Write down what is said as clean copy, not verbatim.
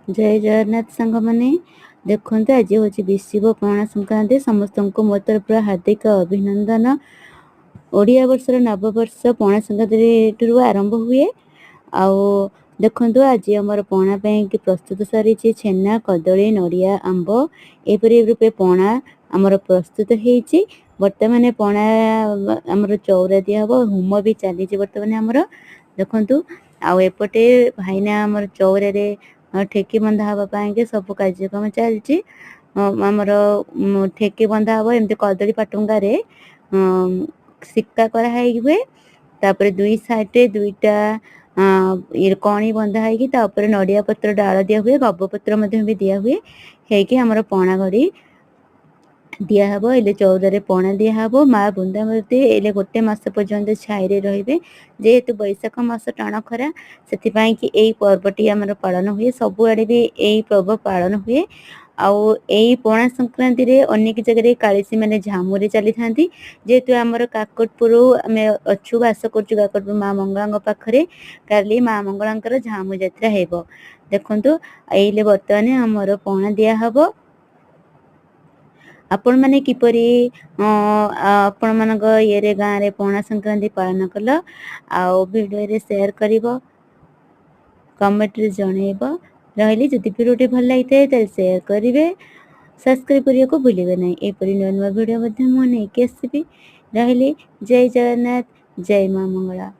जय जगन्नाथ सांग मैंने देखते आज हूँ विश्व पणा संक्रांति समस्त मो तरफ हार्दिक अभिनंदन। ओडिया वर्षर नववर्ष पणा संक्रांति आरंभ हुए। आउ देखु आज आमर पणा कि प्रस्तुत सारी छेना कदली नड़िया आंब एपरी रूपे पणा आमर प्रस्तुत होती। बर्तमान पणा आमर चौरा दिहब होम भी चली बर्तमान आमर देखु आउपटे भाईना आमर चौरे ठेकी बंधा हाँपाई सब कार्यक्रम चलती। आमर ठेकी बंधा हम एमती कदली पाटुंगारे सिक्का कराई हुए। तापर दुई साइड दुईटा कणी बंधा होकर नड़िया पत्र डाल दिया हुए गब पत्र भी दिया हुए है आमर पणा घड़ी दिहब। एले चौदह पणा दिहब माँ बुंदावती एले गोटे मास पर्यंत छाई रे जेहेतु बैशाख मास टाण खरा से यही पर्वटी आमर पालन हुए। सबुआड़े भी यही पर्व पालन हुए। आउ यही पणा संक्रांति रे अनेक जगह कालीसी मैंने झामुरे चली था। जेहेतु आमर काकटपुर आम अच्छु बास कर काकटपुर माँ मंगला पाखे काली माँ मंगला झामु यात्रा हेब। देखु ये बर्तमान आमर पणा दिहब। आपण मैंने किपरि आपण मान ये गाँव में पणा संक्रांति पालन कल वीडियो रे शेयर कर कमेंट रे जनइब रही। जदि वीडियो भल लगी तो शेयर करेंगे सब्सक्राइब करने को भूलिए ना। एपरी नुआ नुआ वीडियो मुझे नहीं आसबि रही। जय जगन्नाथ जय माँ मंगला।